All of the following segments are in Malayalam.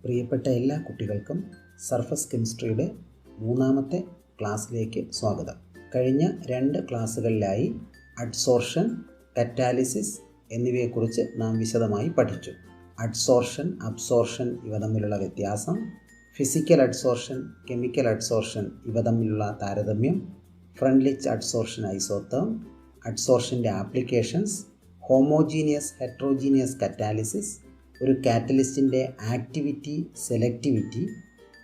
പ്രിയപ്പെട്ട എല്ലാ കുട്ടികൾക്കും സർഫസ് കെമിസ്ട്രിയുടെ മൂന്നാമത്തെ ക്ലാസ്സിലേക്ക് സ്വാഗതം. കഴിഞ്ഞ 2 ക്ലാസ്സുകളിലായി അഡ്സോർഷൻ, കറ്റാലിസിസ് എന്നിവയെക്കുറിച്ച് നാം വിശദമായി പഠിച്ചു. അഡ്സോർഷൻ, അബ്സോർഷൻ ഇവ തമ്മിലുള്ള വ്യത്യാസം, ഫിസിക്കൽ അഡ്സോർഷൻ, കെമിക്കൽ അഡ്സോർഷൻ ഇവ തമ്മിലുള്ള താരതമ്യം, ഫ്രണ്ട്ലിച്ച് അഡ്സോർഷൻ ഐസോതേം, അഡ്സോർഷൻ്റെ ആപ്ലിക്കേഷൻസ്, ഹോമോജീനിയസ് ഹെട്രോജീനിയസ് കറ്റാലിസിസ്, ഒരു കാറ്റലിസ്റ്റിൻ്റെ ആക്ടിവിറ്റി, സെലക്ടിവിറ്റി,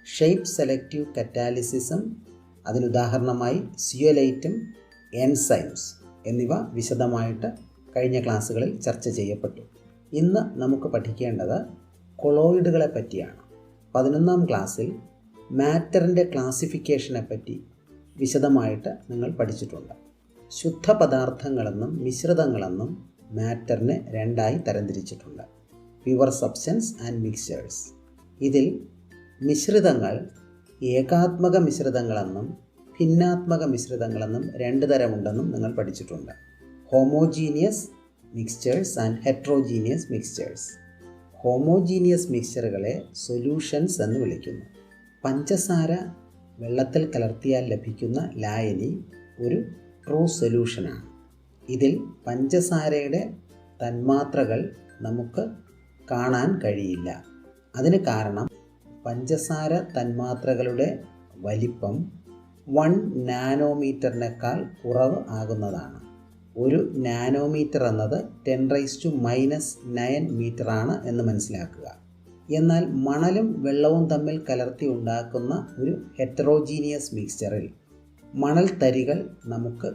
ഷേപ്പ് സെലക്റ്റീവ് കറ്റാലിസിസം, അതിനുദാഹരണമായി സിയോലൈറ്റും എൻസൈംസ് എന്നിവ വിശദമായിട്ട് കഴിഞ്ഞ ക്ലാസ്സുകളിൽ ചർച്ച ചെയ്യപ്പെട്ടു. ഇന്ന് നമുക്ക് പഠിക്കേണ്ടത് കൊളോയിഡുകളെ പറ്റിയാണ്. 11ാം ക്ലാസ്സിൽ മാറ്ററിൻ്റെ ക്ലാസിഫിക്കേഷനെ പറ്റി വിശദമായിട്ട് നിങ്ങൾ പഠിച്ചിട്ടുണ്ട്. ശുദ്ധ പദാർത്ഥങ്ങളെന്നും മിശ്രിതങ്ങളെന്നും മാറ്ററിനെ 2ആയി തരംതിരിച്ചിട്ടുണ്ട്: പ്യുവർ സബ്സ്റ്റൻസ് ആൻഡ് മിക്സ്ചേഴ്സ്. ഇതിൽ മിശ്രിതങ്ങൾ ഏകാത്മക മിശ്രിതങ്ങളെന്നും ഭിന്നാത്മക മിശ്രിതങ്ങളെന്നും 2 തരമുണ്ടെന്നും നിങ്ങൾ പഠിച്ചിട്ടുണ്ട്: homogeneous mixtures and heterogeneous mixtures. Homogeneous മിക്സ്ചറുകളെ സൊല്യൂഷൻസ് എന്ന് വിളിക്കുന്നു. പഞ്ചസാര വെള്ളത്തിൽ കലർത്തിയാൽ ലഭിക്കുന്ന ലായനി ഒരു ട്രൂ സൊല്യൂഷനാണ്. ഇതിൽ പഞ്ചസാരയുടെ തന്മാത്രകൾ നമുക്ക് കാണാൻ കഴിയില്ല. അതിന് കാരണം പഞ്ചസാര തന്മാത്രകളുടെ വലിപ്പം 1 നാനോമീറ്ററിനേക്കാൾ കുറവ് ആകുന്നതാണ്. 1 നാനോമീറ്റർ എന്നത് 10⁻⁻9 മീറ്ററാണ് എന്ന് മനസ്സിലാക്കുക. എന്നാൽ മണലും വെള്ളവും തമ്മിൽ കലർത്തി ഉണ്ടാക്കുന്ന ഒരു ഹെറ്ററോജീനിയസ് മിക്സ്ചറിൽ മണൽ തരികൾ നമുക്ക്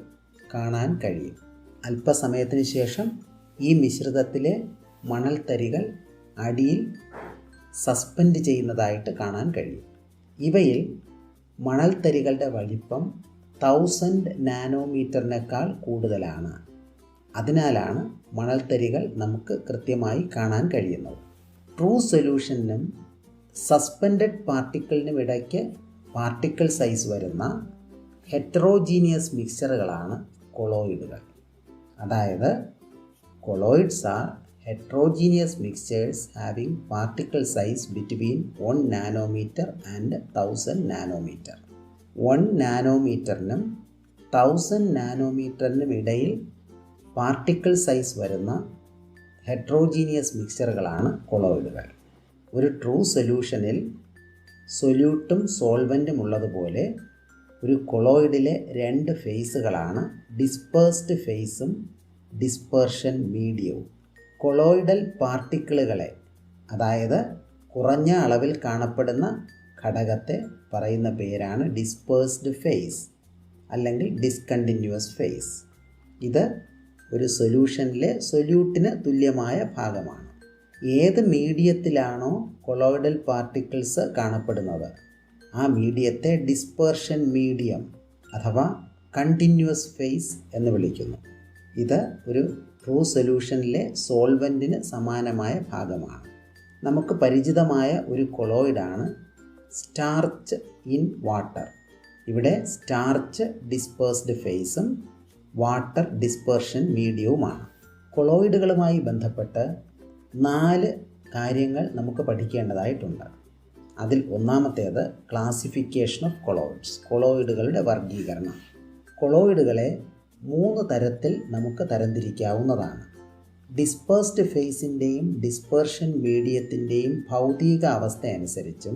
കാണാൻ കഴിയും. അല്പസമയത്തിന് ശേഷം ഈ മിശ്രിതത്തിലെ മണൽ തരികൾ അടിയിൽ സസ്പെൻഡ് ചെയ്യുന്നതായിട്ട് കാണാൻ കഴിയും. ഇവയിൽ മണൽ തരികളുടെ വലിപ്പം 1000 നാനോമീറ്ററിനേക്കാൾ കൂടുതലാണ്. അതിനാലാണ് മണൽ തരികൾ നമുക്ക് കൃത്യമായി കാണാൻ കഴിയുന്നത്. ട്രൂ സൊല്യൂഷനും സസ്പെൻഡഡ് പാർട്ടിക്കിളിനും ഇടയ്ക്ക് പാർട്ടിക്കിൾ സൈസ് വരുന്ന ഹെറ്ററോജീനിയസ് മിക്സ്ചറുകളാണ് കൊളോയിഡുകൾ. അതായത് colloids are heterogeneous mixtures having particle size between 1 nanometer and 1000 nanometer. 1 നാനോമീറ്ററിനും 1000 നാനോമീറ്ററിനും ഇടയിൽ പാർട്ടിക്കിൾ സൈസ് വരുന്ന ഹെറ്ററോജീനിയസ് മിക്സ്ചറുകളാണ് കൊളോയിഡുകൾ. ഒരു ട്രൂ സൊല്യൂഷനിൽ സൊല്യൂട്ടും സോൾവൻറ്റും ഉള്ളതുപോലെ ഒരു കൊളോയിഡിലെ 2 ഫേസുകളാണ് ഡിസ്പേഴ്സ്ഡ് ഫേസും ഡിസ്പേർഷൻ മീഡിയവും. കൊളോയിഡൽ പാർട്ടിക്കിളുകളെ, അതായത് കുറഞ്ഞ അളവിൽ കാണപ്പെടുന്ന ഘടകത്തെ പറയുന്ന പേരാണ് ഡിസ്പേഴ്സ്ഡ് ഫേസ് അല്ലെങ്കിൽ ഡിസ്കണ്ടിന്യൂസ് ഫേസ്. ഇത് ഒരു സൊല്യൂഷനിലെ സൊല്യൂട്ടിന് തുല്യമായ ഭാഗമാണ്. ഏത് മീഡിയത്തിലാണോ കൊളോയിഡൽ പാർട്ടിക്കിൾസ് കാണപ്പെടുന്നത് ആ മീഡിയത്തെ ഡിസ്പേർഷൻ മീഡിയം അഥവാ കണ്ടിന്യൂസ് ഫേസ് എന്ന് വിളിക്കുന്നു. ഇത് ഒരു ട്രൂ സൊല്യൂഷനിലെ സോൾവൻറ്റിന് സമാനമായ ഭാഗമാണ്. നമുക്ക് പരിചിതമായ ഒരു കൊളോയിഡാണ് സ്റ്റാർച്ച് ഇൻ വാട്ടർ. ഇവിടെ സ്റ്റാർച്ച് ഡിസ്പേഴ്സ്ഡ് ഫേസും വാട്ടർ ഡിസ്പേർഷൻ മീഡിയവുമാണ്. കൊളോയിഡുകളുമായി ബന്ധപ്പെട്ട് 4 കാര്യങ്ങൾ നമുക്ക് പഠിക്കേണ്ടതായിട്ടുണ്ട്. അതിൽ ഒന്നാമത്തേത് ക്ലാസിഫിക്കേഷൻ ഓഫ് കൊളോയിഡ്സ്, കൊളോയിഡുകളുടെ വർഗീകരണം. കൊളോയിഡുകളെ 3 തരത്തിൽ നമുക്ക് തരംതിരിക്കാവുന്നതാണ്. ഡിസ്പേഴ്സ്ഡ് ഫേസിൻ്റെയും ഡിസ്പേർഷൻ മീഡിയത്തിൻ്റെയും ഭൗതിക അവസ്ഥ അനുസരിച്ചും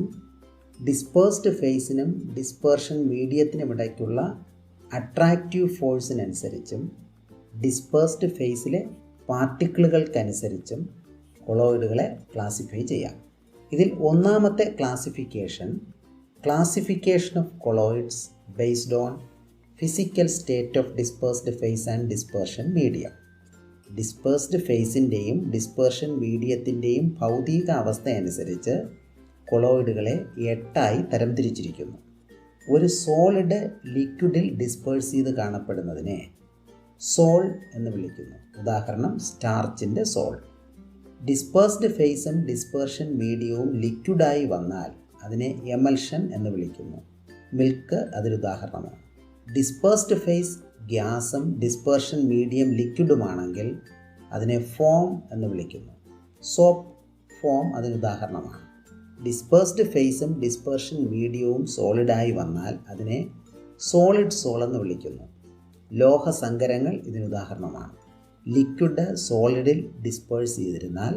ഡിസ്പേഴ്സ്ഡ് ഫേസിനും ഡിസ്പേർഷൻ മീഡിയത്തിനുമിടയ്ക്കുള്ള അട്രാക്റ്റീവ് ഫോഴ്സിനനുസരിച്ചും ഡിസ്പേഴ്സ്ഡ് ഫേസിലെ പാർട്ടിക്കിളുകൾക്കനുസരിച്ചും കൊളോയിഡുകളെ ക്ലാസിഫൈ ചെയ്യാം. ഇതിൽ ഒന്നാമത്തെ classification of colloids based on physical state of dispersed phase and dispersion medium. Dispersed ഫേസിൻ്റെയും ഡിസ്പേർഷൻ മീഡിയത്തിൻ്റെയും ഭൗതിക അവസ്ഥയനുസരിച്ച് കൊളോയിഡുകളെ 8ആയി തരംതിരിച്ചിരിക്കുന്നു. ഒരു സോളിഡ് ലിക്വിഡിൽ ഡിസ്പേഴ്സ് ചെയ്ത് കാണപ്പെടുന്നതിനെ സോൾ എന്ന് വിളിക്കുന്നു. ഉദാഹരണം സ്റ്റാർച്ചിൻ്റെ സോൾ. ഡിസ്പേഴ്സ്ഡ് ഫേസും ഡിസ്പേർഷൻ മീഡിയവും ലിക്വിഡായി വന്നാൽ അതിനെ എമൽഷൻ എന്ന് വിളിക്കുന്നു. മിൽക്ക് അതിനുദാഹരണമാണ്. ഡിസ്പേഴ്സ്ഡ് ഫേസ് ഗ്യാസും ഡിസ്പേർഷൻ മീഡിയം ലിക്വിഡുമാണെങ്കിൽ അതിനെ ഫോം എന്ന് വിളിക്കുന്നു. സോപ്പ്, ഫോം അതിനുദാഹരണമാണ്. ഡിസ്പേഴ്സ്ഡ് ഫേസും ഡിസ്പെർഷൻ മീഡിയവും സോളിഡായി വന്നാൽ അതിനെ സോളിഡ് സോൾ എന്ന് വിളിക്കുന്നു. ലോഹസങ്കരങ്ങൾ ഇതിനുദാഹരണമാണ്. ലിക്വിഡ് സോളിഡിൽ ഡിസ്പേഴ്സ് ചെയ്തിരുന്നാൽ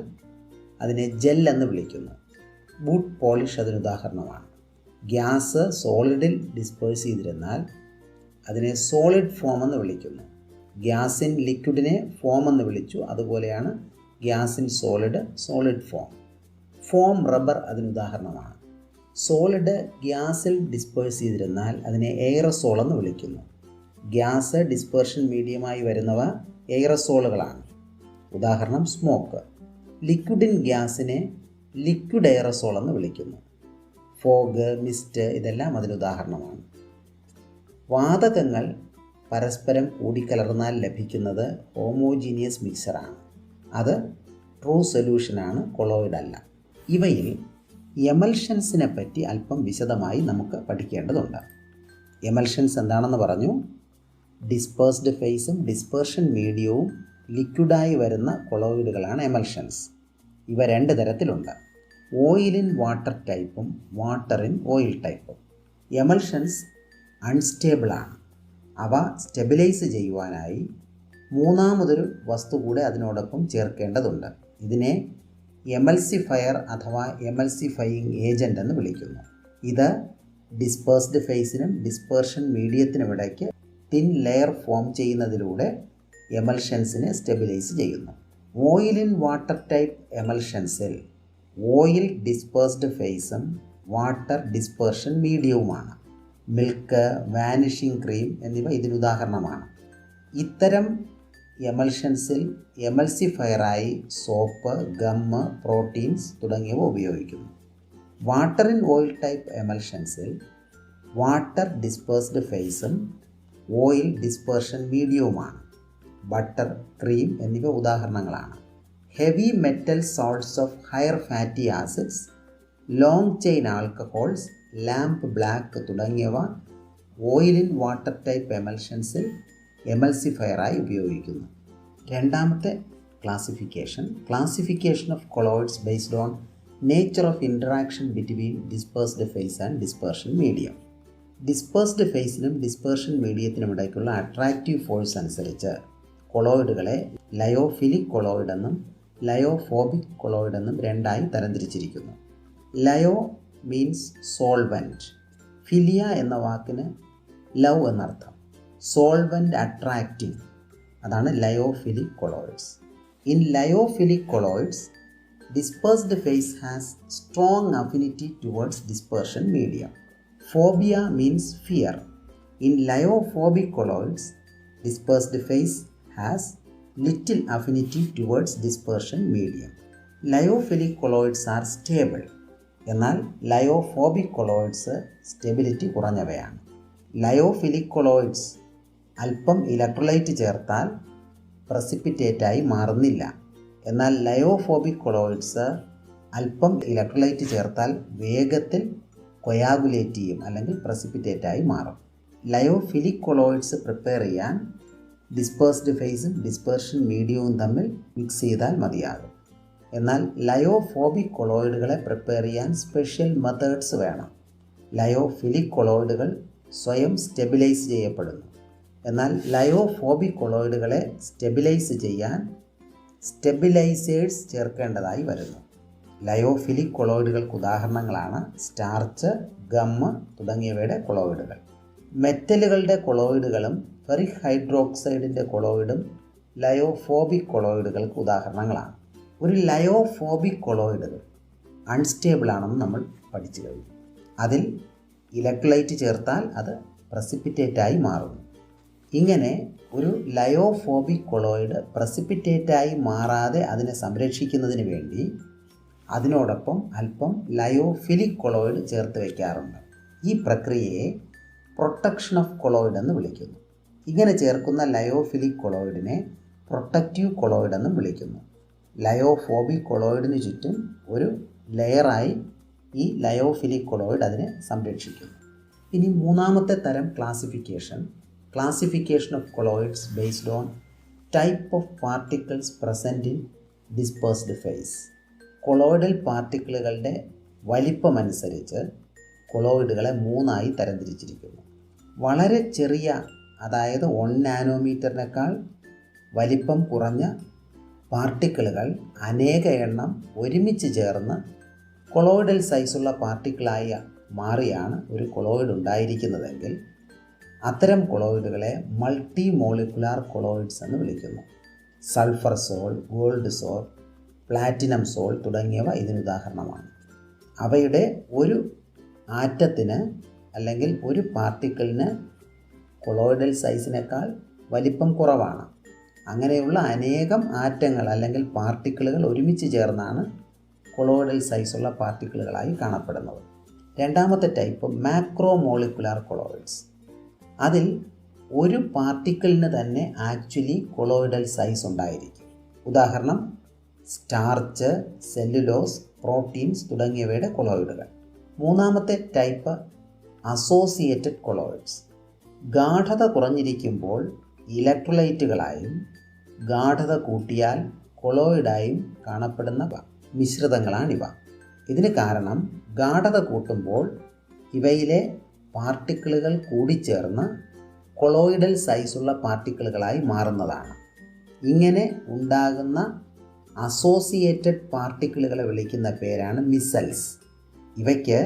അതിനെ ജെൽ എന്ന് വിളിക്കുന്നു. ബൂട്ട് പോളിഷ് അതിനുദാഹരണമാണ്. ഗ്യാസ് സോളിഡിൽ ഡിസ്പേഴ്സ് ചെയ്തിരുന്നാൽ അതിനെ സോളിഡ് ഫോം എന്ന് വിളിക്കുന്നു. ഗ്യാസ് ഇൻ ലിക്വിഡിനെ ഫോം എന്ന് വിളിച്ചു. അതുപോലെയാണ് gas in solid foam. Foam rubber അതിനുദാഹരണമാണ്. സോളിഡ് ഗ്യാസിൽ ഡിസ്പേഴ്സ് ചെയ്തിരുന്നാൽ അതിനെ എയറസോൾ എന്ന് വിളിക്കുന്നു. ഗ്യാസ് ഡിസ്പെർഷൻ മീഡിയമായി വരുന്നവ എയറസോളുകളാണ്. ഉദാഹരണം സ്മോക്ക്. ലിക്വിഡിൻ ഗ്യാസിനെ ലിക്വിഡ് എയറസോൾ എന്ന് വിളിക്കുന്നു. ഫോഗ്, മിസ്റ്റ് ഇതെല്ലാം അതിനുദാഹരണമാണ്. വാതകങ്ങൾ പരസ്പരം കൂടിക്കലർന്നാൽ ലഭിക്കുന്നത് ഹോമോജീനിയസ് മിക്സറാണ്. അത് ട്രൂ സൊല്യൂഷനാണ്, കൊളോയിഡ് അല്ല. ഇവയിൽ എമൽഷൻസിനെ പറ്റി അല്പം വിശദമായി നമുക്ക് പഠിക്കേണ്ടതുണ്ട്. എമൽഷൻസ് എന്താണെന്ന് പറഞ്ഞു. ഡിസ്പേഴ്സ്ഡ് ഫേസും ഡിസ്പെർഷൻ മീഡിയവും ലിക്വിഡായി വരുന്ന കൊളോയിഡുകളാണ് എമൽഷൻസ്. ഇവ രണ്ട് തരത്തിലുണ്ട്. ഓയിൽ ഇൻ വാട്ടർ ടൈപ്പും വാട്ടർ ഇൻ ഓയിൽ ടൈപ്പും. എമൽഷൻസ് അൺസ്റ്റേബിളാണ്. അവ സ്റ്റെബിലൈസ് ചെയ്യുവാനായി മൂന്നാമതൊരു വസ്തു കൂടെ അതിനോടൊപ്പം ചേർക്കേണ്ടതുണ്ട്. ഇതിനെ എമൽസിഫയർ അഥവാ എമൽസിഫയിങ് ഏജൻ്റ് എന്ന് വിളിക്കുന്നു. ഇത് ഡിസ്പേഴ്സ്ഡ് ഫേസിനും ഡിസ്പെർഷൻ മീഡിയത്തിനുമിടയ്ക്ക് തിൻ ലെയർ ഫോം ചെയ്യുന്നതിലൂടെ എമൽഷൻസിനെ സ്റ്റെബിലൈസ് ചെയ്യുന്നു. ഓയിൽ ഇൻ വാട്ടർ ടൈപ്പ് എമൽഷൻസിൽ ഓയിൽ ഡിസ്പേഴ്സ്ഡ് ഫേസും വാട്ടർ ഡിസ്പെർഷൻ മീഡിയവുമാണ്. മിൽക്ക്, വാനിഷിംഗ് ക്രീം എന്നിവ ഇതിനുദാഹരണമാണ്. ഇത്തരം എമൽഷൻസിൽ എമൽസിഫയറായി സോപ്പ്, ഗമ്മ്, പ്രോട്ടീൻസ് തുടങ്ങിയവ ഉപയോഗിക്കുന്നു. വാട്ടർ ഇൻ ഓയിൽ ടൈപ്പ് എമൽഷൻസിൽ വാട്ടർ ഡിസ്പേഴ്സ്ഡ് ഫേസും ഓയിൽ ഡിസ്പെർഷൻ മീഡിയവുമാണ്. ബട്ടർ, ക്രീം എന്നിവ ഉദാഹരണങ്ങളാണ്. Heavy metal salts of higher fatty acids, long chain alcohols, lamp black തുടങ്ങിയവ ഓയിൽ ഇൻ വാട്ടർ ടൈപ്പ് എമൽഷൻസിൽ എമൽസിഫയറായി ഉപയോഗിക്കുന്നു. രണ്ടാമത്തെ classification of colloids based on nature of interaction between dispersed phase and dispersion medium. Dispersed ഫേസിനും ഡിസ്പെർഷൻ മീഡിയത്തിനുമിടയ്ക്കുള്ള അട്രാക്റ്റീവ് ഫോഴ്സ് അനുസരിച്ച് കൊളോയിഡുകളെ ലയോഫിലിക് കൊളോയിഡ് എന്നും ലയോഫോബിക് കൊളോയിഡ് എന്നും രണ്ടായി തരംതിരിച്ചിരിക്കുന്നു. Leo means solvent. ഫിലിയ എന്ന വാക്കിന് ലവ് എന്നർത്ഥം. സോൾവെൻറ്റ് അട്രാക്റ്റിംഗ്, അതാണ് lyophilic colloids. In lyophilic colloids dispersed phase has strong affinity towards dispersion medium. Phobia means fear. In lyophobic colloids, dispersed phase has little affinity towards dispersion medium. Lyophilic colloids are stable. എന്നാൽ ലയോഫോബിക് കൊളോയിഡ്സ് സ്റ്റെബിലിറ്റി കുറഞ്ഞവയാണ്. ലയോഫിലിക് കൊളോയിഡ്സ് അല്പം ഇലക്ട്രോലൈറ്റ് ചേർത്താൽ പ്രസിപ്പിറ്റേറ്റായി മാറുന്നില്ല. എന്നാൽ ലയോഫോബിക് കൊളോയിഡ്സ് അല്പം ഇലക്ട്രോലൈറ്റ് ചേർത്താൽ വേഗത്തിൽ കൊയാഗുലേറ്റ് ചെയ്യും, അല്ലെങ്കിൽ പ്രസിപ്പിറ്റേറ്റായി മാറും. ലയോഫിലിക് കൊളോയിഡ്സ് പ്രിപ്പയർ ചെയ്യാൻ ഡിസ്പേഴ്സ്ഡ് ഫേസും ഡിസ്പെർഷൻ മീഡിയവും തമ്മിൽ മിക്സ് ചെയ്താൽ മതിയാകും. എന്നാൽ ലയോഫോബിക് കൊളോയിഡുകളെ പ്രിപ്പയർ ചെയ്യാൻ സ്പെഷ്യൽ മെത്തേഡ്സ് വേണം. ലയോഫിലിക് കൊളോയിഡുകൾ സ്വയം സ്റ്റെബിലൈസ് ചെയ്യപ്പെടുന്നു. എന്നാൽ ലയോഫോബിക് കൊളോയിഡുകളെ സ്റ്റെബിലൈസ് ചെയ്യാൻ സ്റ്റെബിലൈസേഴ്സ് ചേർക്കേണ്ടതായി വരുന്നു. ലയോഫിലിക് കൊളോയിഡുകൾക്ക് ഉദാഹരണങ്ങളാണ് സ്റ്റാർച്ച്, ഗമ്മ് തുടങ്ങിയവയുടെ കൊളോയിഡുകൾ. മെറ്റലുകളുടെ കൊളോയിഡുകളും ഫെറിക് ഹൈഡ്രോക്സൈഡിൻ്റെ കൊളോയിഡും ലയോഫോബിക് കൊളോയിഡുകൾക്ക് ഉദാഹരണങ്ങളാണ്. ഒരു ലയോഫോബിക് കൊളോയിഡുകൾ അൺസ്റ്റേബിൾ ആണെന്ന് നമ്മൾ പഠിച്ചു കഴിഞ്ഞു. അതിൽ ഇലക്ട്രോലൈറ്റ് ചേർത്താൽ അത് പ്രസിപ്പിറ്റേറ്റായി മാറുന്നു. ഇങ്ങനെ ഒരു ലയോഫോബിക് കൊളോയിഡ് പ്രസിപ്പിറ്റേറ്റായി മാറാതെ അതിനെ സംരക്ഷിക്കുന്നതിന് വേണ്ടി അതിനോടൊപ്പം അല്പം ലയോഫിലിക് കൊളോയിഡ് ചേർത്ത് വയ്ക്കാറുണ്ട്. ഈ പ്രക്രിയയെ പ്രൊട്ടക്ഷൻ ഓഫ് കൊളോയിഡ് എന്ന് വിളിക്കുന്നു. ഇങ്ങനെ ചേർക്കുന്ന ലയോഫിലിക് കൊളോയിഡിനെ പ്രൊട്ടക്റ്റീവ് കൊളോയിഡ് എന്നും വിളിക്കുന്നു. ലയോഫോബിക് കൊളോയിഡിന് ചുറ്റും ഒരു ലെയറായി ഈ ലയോഫിലിക് കൊളോയിഡ് അതിനെ സംരക്ഷിക്കുന്നു. ഇനി മൂന്നാമത്തെ തരം classification of colloids based on type of particles present in dispersed phase. Colloidal പാർട്ടിക്കിളുകളുടെ വലിപ്പമനുസരിച്ച് കൊളോയിഡുകളെ 3ആയി തരംതിരിച്ചിരിക്കുന്നു. വളരെ ചെറിയ, അതായത് 1 നാനോമീറ്ററിനേക്കാൾ വലിപ്പം കുറഞ്ഞ പാർട്ടിക്കിളുകൾ അനേക എണ്ണം ഒരുമിച്ച് ചേർന്ന് കൊളോയിഡൽ സൈസുള്ള പാർട്ടിക്കിളായി മാറിയാണ് ഒരു കൊളോയിഡ് ഉണ്ടായിരിക്കുന്നതെങ്കിൽ അത്തരം കൊളോയിഡുകളെ മൾട്ടി മോളിക്കുലാർ കൊളോയിഡ്സ് എന്ന് വിളിക്കുന്നു. Sulphur sol, gold sol, platinum sol തുടങ്ങിയവ ഇതിനുദാഹരണമാണ്. അവയുടെ ഒരു ആറ്റത്തിന് അല്ലെങ്കിൽ ഒരു പാർട്ടിക്കിളിന് കൊളോയിഡൽ സൈസിനേക്കാൾ വലിപ്പം കുറവാണ്. അങ്ങനെയുള്ള അനേകം ആറ്റങ്ങൾ അല്ലെങ്കിൽ പാർട്ടിക്കിളുകൾ ഒരുമിച്ച് ചേർന്നാണ് കൊളോയിഡൽ സൈസുള്ള പാർട്ടിക്കിളുകളായി കാണപ്പെടുന്നത്. രണ്ടാമത്തെ ടൈപ്പ് മാക്രോ മോളിക്കുലാർ കൊളോയിഡ്സ്. അതിൽ ഒരു പാർട്ടിക്കിളിന് തന്നെ ആക്ച്വലി കൊളോയിഡൽ സൈസ് ഉണ്ടായിരിക്കും. ഉദാഹരണം സ്റ്റാർച്ച്, സെല്ലുലോസ്, പ്രോട്ടീൻസ് തുടങ്ങിയവയുടെ കൊളോയിഡുകൾ. മൂന്നാമത്തെ ടൈപ്പ് അസോസിയേറ്റഡ് കൊളോയിഡ്സ്. ഗാഢത കുറഞ്ഞിരിക്കുമ്പോൾ ഇലക്ട്രോലൈറ്റുകളായും ഗാഢത കൂട്ടിയാൽ കൊളോയിഡായും കാണപ്പെടുന്ന മിശ്രിതങ്ങളാണിവ. ഇതിന് കാരണം ഗാഢത കൂട്ടുമ്പോൾ ഇവയിലെ പാർട്ടിക്കിളുകൾ കൂടിച്ചേർന്ന് കൊളോയിഡൽ സൈസുള്ള പാർട്ടിക്കിളുകളായി മാറുന്നതാണ്. ഇങ്ങനെ ഉണ്ടാകുന്ന അസോസിയേറ്റഡ് പാർട്ടിക്കിളുകളെ വിളിക്കുന്ന പേരാണ് മിസൽസ്. ഇവയ്ക്ക്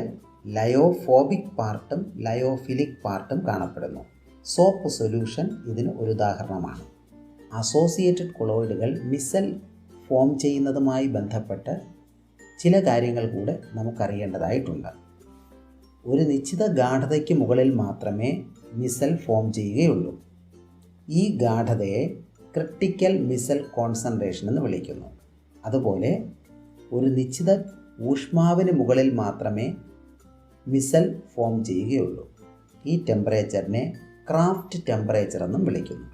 ലയോഫോബിക് പാർട്ടും ലയോഫിലിക് പാർട്ടും കാണപ്പെടുന്നു. സോപ്പ് സൊല്യൂഷൻ ഇതിന് ഒരു ഉദാഹരണമാണ്. അസോസിയേറ്റഡ് കൊളോയിഡുകൾ മിസൽ ഫോം ചെയ്യുന്നതുമായി ബന്ധപ്പെട്ട് ചില കാര്യങ്ങൾ കൂടെ നമുക്കറിയേണ്ടതായിട്ടുണ്ട്. ഒരു നിശ്ചിത ഗാഢതയ്ക്ക് മുകളിൽ മാത്രമേ മിസൽ ഫോം ചെയ്യുകയുള്ളൂ. ഈ ഗാഢതയെ ക്രിട്ടിക്കൽ മിസൽ കോൺസെൻട്രേഷൻ എന്ന് വിളിക്കുന്നു. അതുപോലെ ഒരു നിശ്ചിത ഊഷ്മാവിന് മുകളിൽ മാത്രമേ മിസൽ ഫോം ചെയ്യുകയുള്ളൂ. ഈ ടെമ്പറേച്ചറിനെ ക്രാഫ്റ്റ് ടെമ്പറേച്ചർ എന്നും വിളിക്കുന്നു.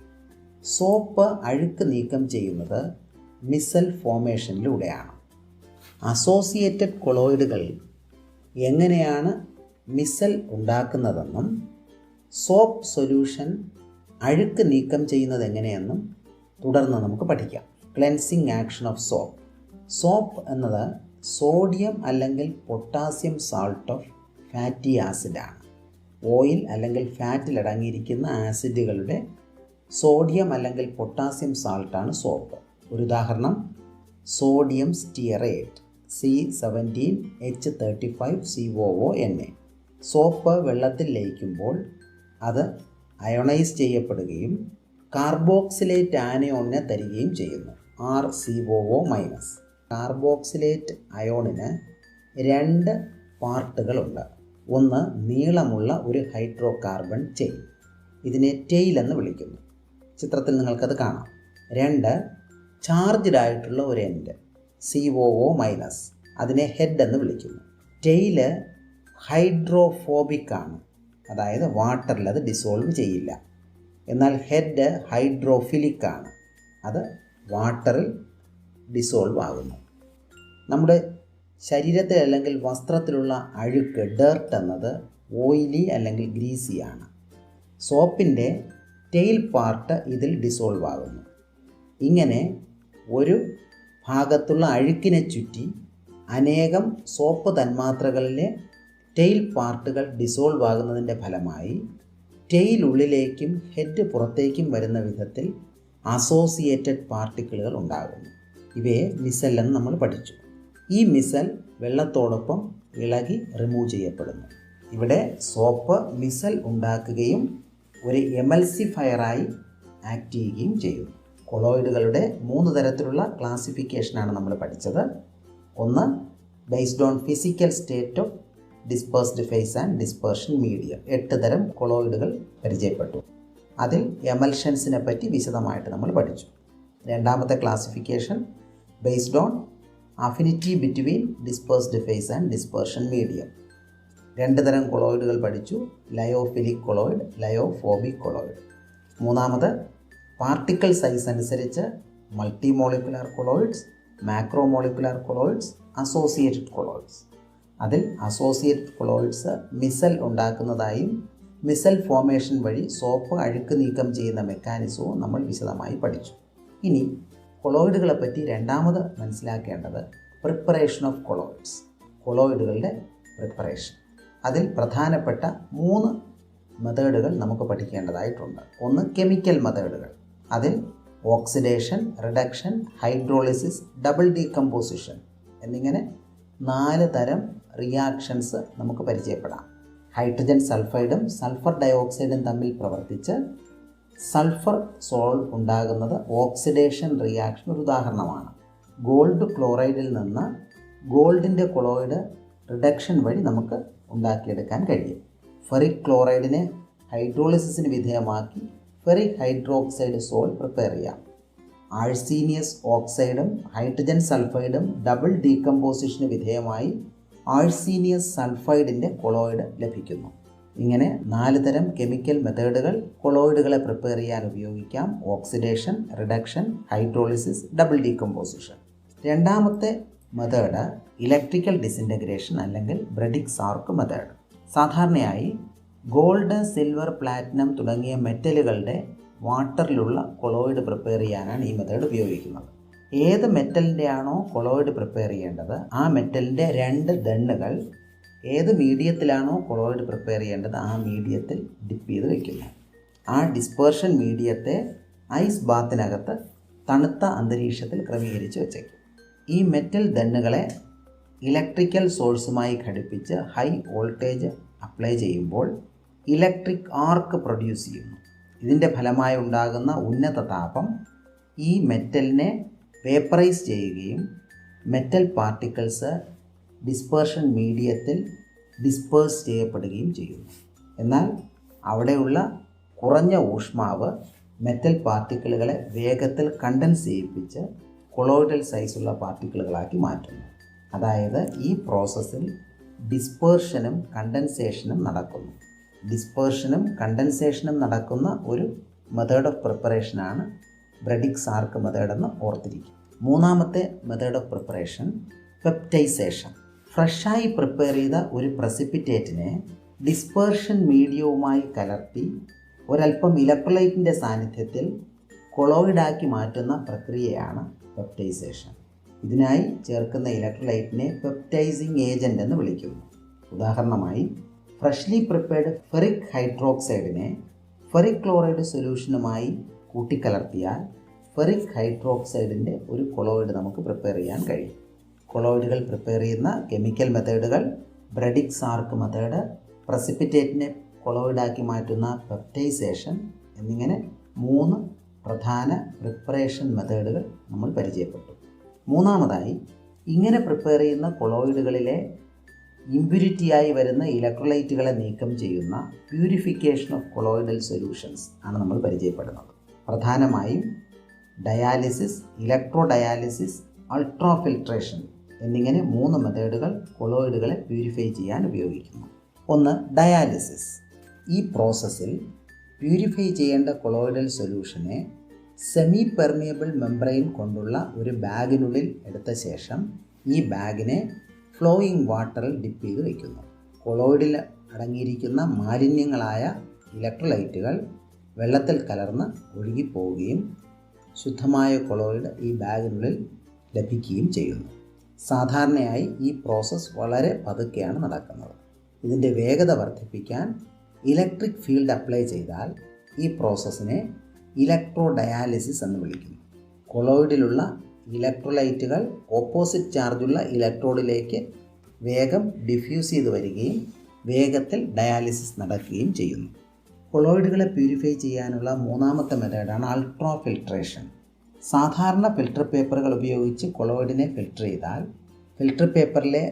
സോപ്പ് അഴുക്ക് നീക്കം ചെയ്യുന്നത് മിസൽ ഫോമേഷനിലൂടെയാണ്. അസോസിയേറ്റഡ് കൊളോയിഡുകൾ എങ്ങനെയാണ് മിസൽ ഉണ്ടാക്കുന്നതെന്നും സോപ്പ് സൊല്യൂഷൻ അഴുക്ക് നീക്കം ചെയ്യുന്നത് എങ്ങനെയെന്നും തുടർന്ന് നമുക്ക് പഠിക്കാം. Cleansing action of soap. Soap എന്നത് സോഡിയം അല്ലെങ്കിൽ പൊട്ടാസ്യം സാൾട്ട് ഓഫ് ഫാറ്റി ആസിഡാണ്. ഓയിൽ അല്ലെങ്കിൽ ഫാറ്റിൽ അടങ്ങിയിരിക്കുന്ന ആസിഡുകളുടെ സോഡിയം അല്ലെങ്കിൽ പൊട്ടാസ്യം സാൾട്ടാണ് സോപ്പ്. ഒരു ഉദാഹരണം സോഡിയം സ്റ്റിയറേറ്റ് C17H35COO. സോപ്പ് വെള്ളത്തിൽ ലയിക്കുമ്പോൾ അത് അയോണൈസ് ചെയ്യപ്പെടുകയും കാർബോക്സിലേറ്റ് ആനയോണിനെ തരികയും ചെയ്യുന്നു, RCOO-. കാർബോക്സിലേറ്റ് അയോണിന് 2 പാർട്ടുകളുണ്ട്. ഒന്ന് നീളമുള്ള ഒരു ഹൈഡ്രോ കാർബൺ ചെയിൻ, ഇതിനെ ടെയിൽ എന്ന് വിളിക്കുന്നു. ചിത്രത്തിൽ നിങ്ങൾക്കത് കാണാം. 2 ചാർജ്ഡ് ആയിട്ടുള്ള ഒരു എൻഡ്, COO-, അതിനെ ഹെഡ് എന്ന് വിളിക്കുന്നു. ടെയില് ഹൈഡ്രോഫോബിക് ആണ്, അതായത് വാട്ടറിൽ അത് ഡിസോൾവ് ചെയ്യില്ല. എന്നാൽ ഹെഡ് ഹൈഡ്രോഫിലിക് ആണ്, അത് വാട്ടറിൽ ഡിസോൾവ് ആകുന്നു. നമ്മുടെ ശരീരത്തിൽ അല്ലെങ്കിൽ വസ്ത്രത്തിലുള്ള അഴുക്ക്, ഡേർട്ട് എന്നത് ഓയിലി അല്ലെങ്കിൽ ഗ്രീസി ആണ്. സോപ്പിൻ്റെ ടെയിൽ പാർട്ട് ഇതിൽ ഡിസോൾവ് ആകുന്നു. ഇങ്ങനെ ഒരു ഭാഗത്തുള്ള അഴുക്കിനെ ചുറ്റി അനേകം സോപ്പ് തന്മാത്രകളിലെ ടെയിൽ പാർട്ടുകൾ ഡിസോൾവ് ആകുന്നതിൻ്റെ ഫലമായി ടെയിൽ ഉള്ളിലേക്കും ഹെഡ് പുറത്തേക്കും വരുന്ന വിധത്തിൽ അസോസിയേറ്റഡ് പാർട്ടിക്കിളുകൾ ഉണ്ടാകുന്നു. ഇവയെ മിസൽ എന്ന് നമ്മൾ പഠിച്ചു. ഈ മിസൽ വെള്ളത്തോടൊപ്പം ഇളകി റിമൂവ് ചെയ്യപ്പെടുന്നു. ഇവിടെ സോപ്പ് മിസൽ ഉണ്ടാക്കുകയും ഒരു എമൽസിഫയറായി ആക്ട് ചെയ്യുകയും ചെയ്യുന്നു. കൊളോയിഡുകളുടെ 3 തരത്തിലുള്ള ക്ലാസിഫിക്കേഷനാണ് നമ്മൾ പഠിച്ചത്. ഒന്ന് based on physical state of dispersed phase and dispersion medium. 8 തരം കൊളോയിഡുകൾ പരിചയപ്പെട്ടു. അതിൽ എമൽഷൻസിനെ പറ്റി വിശദമായിട്ട് നമ്മൾ പഠിച്ചു. രണ്ടാമത്തെ classification based on affinity between dispersed phase and dispersion medium. 2 തരം കൊളോയിഡുകൾ പഠിച്ചു, ലയോഫിലിക് കൊളോയിഡ്, ലയോഫോബിക് കൊളോയിഡ്. മൂന്നാമത് പാർട്ടിക്കിൾ സൈസ് അനുസരിച്ച് multi molecular colloids, macro molecular colloids, associated colloids. അതിൽ അസോസിയേറ്റഡ് കൊളോയിഡ്സ് മിസൽ ഉണ്ടാക്കുന്നതായും മിസൽ ഫോമേഷൻ വഴി സോപ്പ് അഴുക്ക് നീക്കം ചെയ്യുന്ന മെക്കാനിസവും നമ്മൾ വിശദമായി പഠിച്ചു. ഇനി കൊളോയിഡുകളെ പറ്റി രണ്ടാമത് മനസ്സിലാക്കേണ്ടത് പ്രിപ്പറേഷൻ ഓഫ് കൊളോയിഡ്സ്. കൊളോയിഡുകളുടെ പ്രിപ്പറേഷൻ. അതിൽ പ്രധാനപ്പെട്ട 3 മെത്തേഡുകൾ നമുക്ക് പഠിക്കേണ്ടതായിട്ടുണ്ട്. ഒന്ന് കെമിക്കൽ മെത്തേഡുകൾ. അതിൽ oxidation, reduction, hydrolysis, double decomposition എന്നിങ്ങനെ 4 തരം റിയാക്ഷൻസ് നമുക്ക് പരിചയപ്പെടാം. ഹൈഡ്രജൻ സൾഫൈഡും സൾഫർ ഡയോക്സൈഡും തമ്മിൽ പ്രവർത്തിച്ച് സൾഫർ സോൾട്ട് ഉണ്ടാകുന്നത് ഓക്സിഡേഷൻ റിയാക്ഷൻ ഒരു ഉദാഹരണമാണ്. ഗോൾഡ് ക്ലോറൈഡിൽ നിന്ന് ഗോൾഡിൻ്റെ കൊളോയിഡ് റിഡക്ഷൻ വഴി നമുക്ക് ഉണ്ടാക്കിയെടുക്കാൻ കഴിയും. ഫെറിക് ക്ലോറൈഡിനെ ഹൈഡ്രോളിസിസിന് വിധേയമാക്കി ഫെറിക് ഹൈഡ്രോക്സൈഡ് സോൾട്ട് പ്രിപ്പയർ ചെയ്യാം. ആഴ്സീനിയസ് ഓക്സൈഡും ഹൈഡ്രജൻ സൾഫൈഡും ഡബിൾ ഡീകമ്പോസിഷന് വിധേയമായി ആഴ്സീനിയസ് സൾഫൈഡിൻ്റെ കൊളോയിഡ് ലഭിക്കുന്നു. ഇങ്ങനെ 4 തരം കെമിക്കൽ മെത്തേഡുകൾ കൊളോയിഡുകളെ പ്രിപ്പയർ ചെയ്യാൻ ഉപയോഗിക്കാം. Oxidation, reduction, hydrolysis, double decomposition. രണ്ടാമത്തെ മെത്തേഡ് ഇലക്ട്രിക്കൽ ഡിസിൻറ്റഗ്രേഷൻ അല്ലെങ്കിൽ ബ്രെഡിക്സ്-ആർക്ക് മെത്തേഡ്. സാധാരണയായി ഗോൾഡ്, സിൽവർ, പ്ലാറ്റിനം തുടങ്ങിയ മെറ്റലുകളുടെ വാട്ടറിലുള്ള കൊളോയിഡ് പ്രിപ്പയർ ചെയ്യാനാണ് ഈ മെത്തേഡ് ഉപയോഗിക്കുന്നത്. ഏത് മെറ്റലിൻ്റെ ആണോ കൊളോയിഡ് പ്രിപ്പയർ ചെയ്യേണ്ടത് ആ മെറ്റലിൻ്റെ 2 ദണ്ണുകൾ ഏത് മീഡിയത്തിലാണോ കൊളോയിഡ് പ്രിപ്പയർ ചെയ്യേണ്ടത് ആ മീഡിയത്തിൽ ഡിപ്പ് ചെയ്ത് വയ്ക്കുന്നു. ആ ഡിസ്പേർഷൻ മീഡിയത്തെ ഐസ് ബാത്തിനകത്ത് തണുത്ത അന്തരീക്ഷത്തിൽ ക്രമീകരിച്ച് വച്ചേക്കും. ഈ മെറ്റൽ ദണ്ണുകളെ ഇലക്ട്രിക്കൽ സോഴ്സുമായി ഘടിപ്പിച്ച് ഹൈ വോൾട്ടേജ് അപ്ലൈ ചെയ്യുമ്പോൾ ഇലക്ട്രിക് ആർക്ക് പ്രൊഡ്യൂസ് ചെയ്യുന്നു. ഇതിൻ്റെ ഫലമായി ഉണ്ടാകുന്ന ഉന്നത താപം ഈ മെറ്റലിനെ വേപ്പറൈസ് ചെയ്യുകയും മെറ്റൽ പാർട്ടിക്കിൾസ് ഡിസ്പേർഷൻ മീഡിയത്തിൽ ഡിസ്പേഴ്സ് ചെയ്യപ്പെടുകയും ചെയ്യുന്നു. എന്നാൽ അവിടെയുള്ള കുറഞ്ഞ ഊഷ്മാവ് മെറ്റൽ പാർട്ടിക്കിളുകളെ വേഗത്തിൽ കണ്ടൻസ് ചെയ്യിപ്പിച്ച് കൊളോയിഡൽ സൈസുള്ള പാർട്ടിക്കിളുകളാക്കി മാറ്റുന്നു. അതായത് ഈ പ്രോസസ്സിൽ ഡിസ്പേർഷനും കണ്ടൻസേഷനും നടക്കുന്നു. ഡിസ്പേർഷനും കണ്ടൻസേഷനും നടക്കുന്ന ഒരു മെത്തേഡ് ഓഫ് പ്രിപ്പറേഷനാണ് ബ്രെഡിക്സ്-ആർക്ക് മെത്തേഡ് എന്ന് ഓർത്തിരിക്കും. മൂന്നാമത്തെ മെത്തേഡ് ഓഫ് പ്രിപ്പറേഷൻ പെപ്റ്റൈസേഷൻ. ഫ്രഷായി പ്രിപ്പയർ ചെയ്ത ഒരു പ്രസിപ്പിറ്റേറ്റിനെ ഡിസ്പേർഷൻ മീഡിയവുമായി കലർത്തി ഒരൽപ്പം ഇലക്ട്രോലൈറ്റിൻ്റെ സാന്നിധ്യത്തിൽ കൊളോയിഡാക്കി മാറ്റുന്ന പ്രക്രിയയാണ് പെപ്റ്റൈസേഷൻ. ഇതിനായി ചേർക്കുന്ന ഇലക്ട്രോലൈറ്റിനെ പെപ്റ്റൈസിങ് ഏജൻ്റ് എന്ന് വിളിക്കുന്നു. ഉദാഹരണമായി ഫ്രഷ്ലി പ്രിപ്പയർഡ് ഫെറിക് ഹൈഡ്രോക്സൈഡിനെ ഫെറിക് ക്ലോറൈഡ് സൊല്യൂഷനുമായി കൂട്ടിക്കലർത്തിയാൽ ഫെറിക് ഹൈഡ്രോക്സൈഡിൻ്റെ ഒരു കൊളോയിഡ് നമുക്ക് പ്രിപ്പയർ ചെയ്യാൻ കഴിയും. കൊളോയിഡുകൾ പ്രിപ്പയർ ചെയ്യുന്ന കെമിക്കൽ മെത്തേഡുകൾ ബ്രെഡിക്സ്-ആർക്ക് മെത്തേഡ്, പ്രസിപ്പിറ്റേറ്റിനെ കൊളോയിഡാക്കി മാറ്റുന്ന പെപ്റ്റൈസേഷൻ എന്നിങ്ങനെ 3 പ്രധാന പ്രിപ്പറേഷൻ മെത്തേഡുകൾ നമ്മൾ പരിചയപ്പെട്ടു. മൂന്നാമതായി ഇങ്ങനെ പ്രിപ്പയർ ചെയ്യുന്ന കൊളോയിഡുകളിലെ ഇമ്പ്യൂരിറ്റിയായി വരുന്ന ഇലക്ട്രോലൈറ്റുകളെ നീക്കം ചെയ്യുന്ന പ്യൂരിഫിക്കേഷൻ ഓഫ് കൊളോയിഡൽ സൊല്യൂഷൻസ് ആണ് നമ്മൾ പരിചയപ്പെടുന്നത്. പ്രധാനമായും dialysis, electro dialysis, ultra filtration എന്നിങ്ങനെ 3 മെത്തേഡുകൾ കൊളോയിഡുകളെ പ്യൂരിഫൈ ചെയ്യാൻ ഉപയോഗിക്കുന്നു. ഒന്ന് ഡയാലിസിസ്. ഈ പ്രോസസ്സിൽ പ്യൂരിഫൈ ചെയ്യേണ്ട കൊളോയിഡൽ സൊല്യൂഷനെ സെമി പെർമിയബിൾ മെംബ്രെയിൻ കൊണ്ടുള്ള ഒരു ബാഗിനുള്ളിൽ എടുത്ത ശേഷം ഈ ബാഗിനെ ഫ്ലോയിങ് വാട്ടറിൽ ഡിപ്പ് ചെയ്ത് വയ്ക്കുന്നു. കൊളോയിഡിൽ അടങ്ങിയിരിക്കുന്ന മാലിന്യങ്ങളായ ഇലക്ട്രോലൈറ്റുകൾ വെള്ളത്തിൽ കലർന്ന് ഒഴുകിപ്പോവുകയും ശുദ്ധമായ കൊളോയിഡ് ഈ ബാഗിനുള്ളിൽ ലഭിക്കുകയും ചെയ്യുന്നു. സാധാരണയായി ഈ പ്രോസസ്സ് വളരെ പതുക്കെയാണ് നടക്കുന്നത്. ഇതിൻ്റെ വേഗത വർദ്ധിപ്പിക്കാൻ ഇലക്ട്രിക് ഫീൽഡ് അപ്ലൈ ചെയ്താൽ ഈ പ്രോസസ്സിനെ ഇലക്ട്രോ ഡയാലിസിസ് എന്ന് വിളിക്കുന്നു. കൊളോയിഡിലുള്ള ഇലക്ട്രോലൈറ്റുകൾ ഓപ്പോസിറ്റ് ചാർജുള്ള ഇലക്ട്രോഡിലേക്ക് വേഗം ഡിഫ്യൂസ് ചെയ്ത് വരികയും വേഗത്തിൽ ഡയാലിസിസ് നടക്കുകയും ചെയ്യുന്നു. കൊളോയിഡുകളെ പ്യൂരിഫൈ ചെയ്യാനുള്ള മൂന്നാമത്തെ മെത്തേഡാണ് അൾട്രാ ഫിൽട്രേഷൻ. സാധാരണ ഫിൽട്ടർ പേപ്പറുകൾ ഉപയോഗിച്ച് കൊളോയിഡിനെ ഫിൽട്ടർ ചെയ്താൽ ഫിൽട്ടർ പേപ്പറിലെ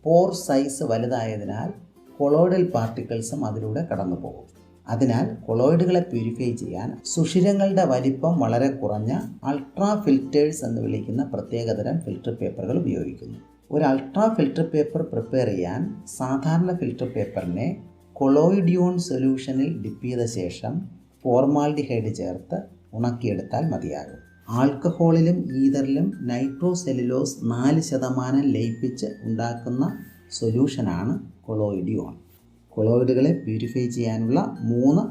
പോർ സൈസ് വലുതായതിനാൽ കൊളോയിഡൽ പാർട്ടിക്കിൾസും അതിലൂടെ കടന്നു പോകും. അതിനാൽ കൊളോയിഡുകളെ പ്യൂരിഫൈ ചെയ്യാൻ സുഷിരങ്ങളുടെ വലിപ്പം വളരെ കുറഞ്ഞ അൾട്രാ ഫിൽറ്റേഴ്സ് എന്ന് വിളിക്കുന്ന പ്രത്യേകതരം ഫിൽട്ടർ പേപ്പറുകൾ ഉപയോഗിക്കുന്നു. ഒരു അൾട്രാ ഫിൽട്ടർ പേപ്പർ പ്രിപ്പയർ ചെയ്യാൻ സാധാരണ ഫിൽട്ടർ പേപ്പറിനെ കൊളോയിഡിയോൺ സൊല്യൂഷനിൽ ഡിപ്പ് ചെയ്ത ശേഷം ഫോർമാൽഡിഹൈഡ് ചേർത്ത് ഉണക്കിയെടുത്താൽ മതിയാകും. ആൽക്കഹോളിലും ഈതറിലും നൈട്രോസെല്ലുലോസ് 4% ലയിപ്പിച്ച് ഉണ്ടാക്കുന്ന സൊല്യൂഷനാണ് കൊളോയിഡിയോൺ. കൊളോയിഡുകളെ പ്യൂരിഫൈ ചെയ്യാനുള്ള 3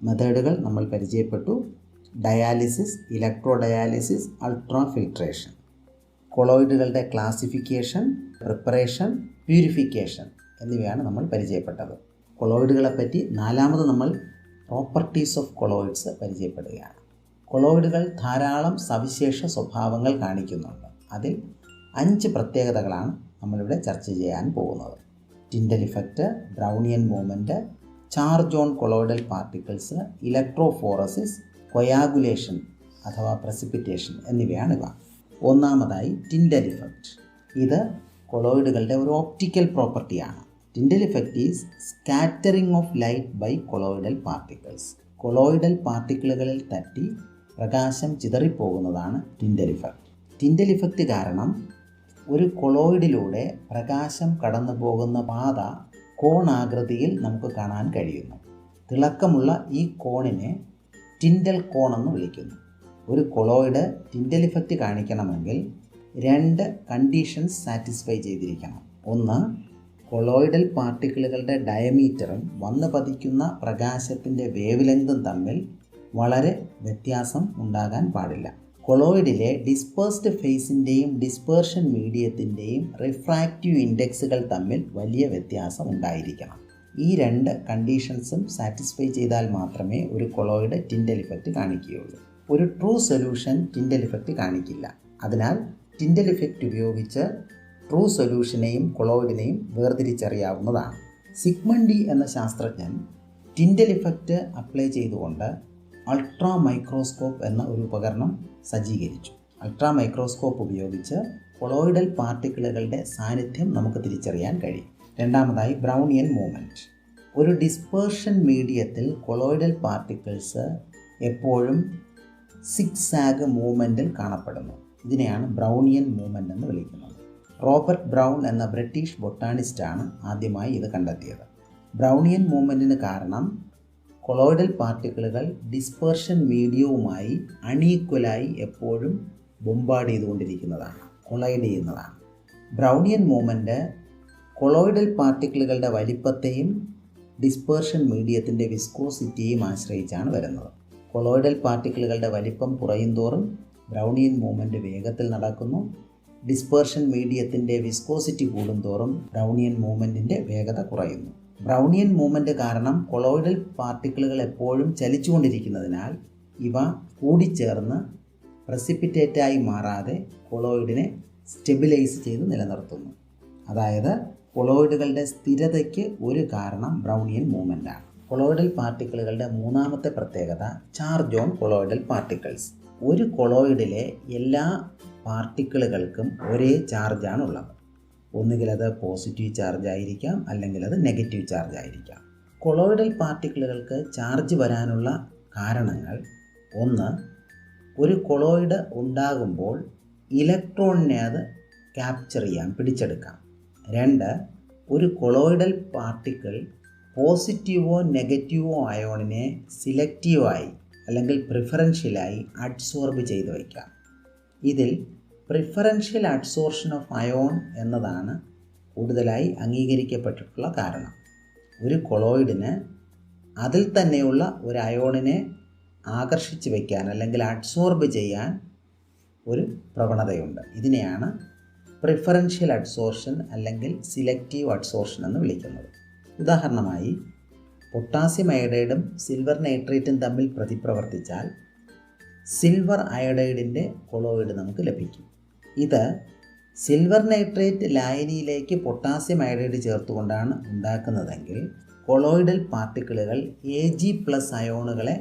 മെത്തേഡുകൾ നമ്മൾ പരിചയപ്പെട്ടു: dialysis, electro dialysis, ultra filtration. കൊളോയിഡുകളുടെ ക്ലാസിഫിക്കേഷൻ, പ്രിപ്പറേഷൻ, പ്യൂരിഫിക്കേഷൻ എന്നിവയാണ് നമ്മൾ പരിചയപ്പെട്ടത്. കൊളോയിഡുകളെപ്പറ്റി നാലാമത് നമ്മൾ പ്രോപ്പർട്ടീസ് ഓഫ് കൊളോയിഡ്സ് പരിചയപ്പെടുകയാണ്. കൊളോയിഡുകൾ ധാരാളം സവിശേഷ സ്വഭാവങ്ങൾ കാണിക്കുന്നുണ്ട്. അതിൽ 5 പ്രത്യേകതകളാണ് നമ്മളിവിടെ ചർച്ച ചെയ്യാൻ പോകുന്നത്. Tyndall effect, Brownian movement, charge on colloidal particles, electrophoresis, coagulation അഥവാ പ്രസിപ്പിറ്റേഷൻ എന്നിവയാണിവ. ഒന്നാമതായി ടിൻഡൽ ഇഫക്റ്റ്. ഇത് കൊളോയിഡുകളുടെ ഒരു ഓപ്റ്റിക്കൽ പ്രോപ്പർട്ടിയാണ്. Tyndall effect is scattering of light by colloidal particles. Colloidal പാർട്ടിക്കിളുകളിൽ തട്ടി പ്രകാശം ചിതറിപ്പോകുന്നതാണ് ടിൻഡൽ ഇഫക്റ്റ്. ടിൻഡൽ ഇഫക്റ്റ് കാരണം ഒരു കൊളോയിഡിലൂടെ പ്രകാശം കടന്നു പോകുന്ന പാത കോണാകൃതിയിൽ നമുക്ക് കാണാൻ കഴിയുന്നു. തിളക്കമുള്ള ഈ കോണിനെ ടിൻഡൽ കോൺ എന്ന് വിളിക്കുന്നു. ഒരു കൊളോയിഡ് ടിൻഡൽ ഇഫക്റ്റ് കാണിക്കണമെങ്കിൽ 2 കണ്ടീഷൻസ് സാറ്റിസ്ഫൈ ചെയ്തിരിക്കണം. ഒന്ന്, കൊളോയിഡൽ പാർട്ടിക്കിളുകളുടെ ഡയമീറ്ററും വന്ന് പതിക്കുന്ന പ്രകാശത്തിൻ്റെ വേവ് ലെങ്തും തമ്മിൽ വളരെ വ്യത്യാസം ഉണ്ടാകാൻ പാടില്ല. കൊളോയിഡിലെ ഡിസ്പേഴ്സ്ഡ് ഫേസിൻ്റെയും ഡിസ്പേർഷൻ മീഡിയത്തിൻ്റെയും റിഫ്രാക്റ്റീവ് ഇൻഡെക്സുകൾ തമ്മിൽ വലിയ വ്യത്യാസം ഉണ്ടായിരിക്കണം. ഈ 2 കണ്ടീഷൻസും സാറ്റിസ്ഫൈ ചെയ്താൽ മാത്രമേ ഒരു കൊളോയിഡ് ടിൻഡൽ ഇഫക്റ്റ് കാണിക്കുകയുള്ളൂ. ഒരു ട്രൂ സൊല്യൂഷൻ ടിൻഡൽ ഇഫക്റ്റ് കാണിക്കില്ല. അതിനാൽ ടിൻഡൽ ഇഫക്റ്റ് ഉപയോഗിച്ച് ട്രൂ സൊല്യൂഷനെയും കൊളോയിഡിനെയും വേർതിരിച്ചറിയാവുന്നതാണ്. സിഗ്മണ്ട് ഡി എന്ന ശാസ്ത്രജ്ഞൻ ടിൻഡൽ ഇഫക്റ്റ് അപ്ലൈ ചെയ്തുകൊണ്ട് അൾട്രാ മൈക്രോസ്കോപ്പ് എന്ന ഒരു ഉപകരണം സജ്ജീകരിച്ചു. അൾട്രാ മൈക്രോസ്കോപ്പ് ഉപയോഗിച്ച് കൊളോയിഡൽ പാർട്ടിക്കിളുകളുടെ സാന്നിധ്യം നമുക്ക് തിരിച്ചറിയാൻ കഴിയും. രണ്ടാമതായി ബ്രൗണിയൻ മൂവ്മെൻറ്റ്. ഒരു ഡിസ്പേർഷൻ മീഡിയത്തിൽ കൊളോയിഡൽ പാർട്ടിക്കിൾസ് എപ്പോഴും സിഗ്സാഗ് മൂവ്മെൻറ്റിൽ കാണപ്പെടുന്നു. ഇതിനെയാണ് ബ്രൗണിയൻ മൂവ്മെൻറ്റ് എന്ന് വിളിക്കുന്നത്. റോബർട്ട് ബ്രൗൺ എന്ന ബ്രിട്ടീഷ് ബൊട്ടാണിസ്റ്റാണ് ആദ്യമായി ഇത് കണ്ടെത്തിയത്. ബ്രൗണിയൻ മൂവ്മെൻറ്റിന് കാരണം കൊളോയിഡൽ പാർട്ടിക്കിളുകൾ ഡിസ്പേർഷൻ മീഡിയവുമായി അൺഈക്വലായി എപ്പോഴും ബൊമ്പാർഡ് ചെയ്തുകൊണ്ടിരിക്കുന്നതാണ്, കൊളൈഡ് ചെയ്യുന്നതാണ്. ബ്രൗണിയൻ മൂവ്മെൻറ്റ് കൊളോയിഡൽ പാർട്ടിക്കിളുകളുടെ വലിപ്പത്തെയും ഡിസ്പേർഷൻ മീഡിയത്തിൻ്റെ വിസ്കോസിറ്റിയെയും ആശ്രയിച്ചാണ് വരുന്നത്. കൊളോയിഡൽ പാർട്ടിക്കിളുകളുടെ വലിപ്പം കുറയും തോറും ബ്രൗണിയൻ മൂവ്മെൻറ്റ് വേഗത്തിൽ നടക്കുന്നു. ഡിസ്പേർഷൻ മീഡിയത്തിൻ്റെ വിസ്കോസിറ്റി കൂടുന്തോറും ബ്രൗണിയൻ മൂവ്മെൻറ്റിൻ്റെ വേഗത കുറയുന്നു. ബ്രൗണിയൻ മൂവ്മെൻറ്റ് കാരണം കൊളോയിഡൽ പാർട്ടിക്കിളുകൾ എപ്പോഴും ചലിച്ചുകൊണ്ടിരിക്കുന്നതിനാൽ ഇവ കൂടിച്ചേർന്ന് പ്രസിപ്പിറ്റേറ്റായി മാറാതെ കൊളോയിഡിനെ സ്റ്റെബിലൈസ് ചെയ്ത് നിലനിർത്തുന്നു. അതായത് കൊളോയിഡുകളുടെ സ്ഥിരതയ്ക്ക് ഒരു കാരണം ബ്രൗണിയൻ മൂവ്മെൻറ്റാണ്. കൊളോയിഡൽ പാർട്ടിക്കിളുകളുടെ മൂന്നാമത്തെ പ്രത്യേകത ചാർജ് ഓൺ കൊളോയിഡൽ പാർട്ടിക്കിൾസ്. ഒരു കൊളോയിഡിലെ എല്ലാ പാർട്ടിക്കിളുകൾക്കും ഒരേ ചാർജാണുള്ളത്. ഒന്നുകിൽ അത് പോസിറ്റീവ് ചാർജ് ആയിരിക്കാം, അല്ലെങ്കിൽ അത് നെഗറ്റീവ് ചാർജ് ആയിരിക്കാം. കൊളോയിഡൽ പാർട്ടിക്കിളുകൾക്ക് ചാർജ് വരാനുള്ള കാരണങ്ങൾ: ഒന്ന്, ഒരു കൊളോയിഡ് ഉണ്ടാകുമ്പോൾ ഇലക്ട്രോണിനെ അത് ക്യാപ്ചർ ചെയ്യാം, പിടിച്ചെടുക്കാം. 2, ഒരു കൊളോയിഡൽ പാർട്ടിക്കിൾ പോസിറ്റീവോ നെഗറ്റീവോ അയോണിനെ സിലക്റ്റീവായി അല്ലെങ്കിൽ പ്രിഫറൻഷ്യലായി അഡ്സോർബ് ചെയ്ത് വയ്ക്കാം. ഇതിൽ പ്രിഫറൻഷ്യൽ അഡ്സോർഷൻ ഓഫ് അയോൺ എന്നതാണ് കൂടുതലായി അംഗീകരിക്കപ്പെട്ടിട്ടുള്ള കാരണം. ഒരു കൊളോയിഡിന് അതിൽ തന്നെയുള്ള ഒരു അയോണിനെ ആകർഷിച്ച് വയ്ക്കാൻ അല്ലെങ്കിൽ അഡ്സോർബ് ചെയ്യാൻ ഒരു പ്രവണതയുണ്ട്. ഇതിനെയാണ് പ്രിഫറൻഷ്യൽ അഡ്സോർഷൻ അല്ലെങ്കിൽ സിലക്റ്റീവ് അഡ്സോർഷൻ എന്ന് വിളിക്കുന്നത്. ഉദാഹരണമായി, പൊട്ടാസ്യം അയഡൈഡും സിൽവർ നൈട്രേറ്റും തമ്മിൽ പ്രതിപ്രവർത്തിച്ചാൽ സിൽവർ അയഡൈഡിൻ്റെ കൊളോയിഡ് നമുക്ക് ലഭിക്കും. ഇത് സിൽവർ നൈട്രേറ്റ് ലായനിയിലേക്ക് പൊട്ടാസ്യം അയഡൈഡ് ചേർത്തുകൊണ്ടാണ് ഉണ്ടാക്കുന്നതെങ്കിൽ കൊളോയിഡൽ പാർട്ടിക്കിളുകൾ Ag+ അയോണുകളെ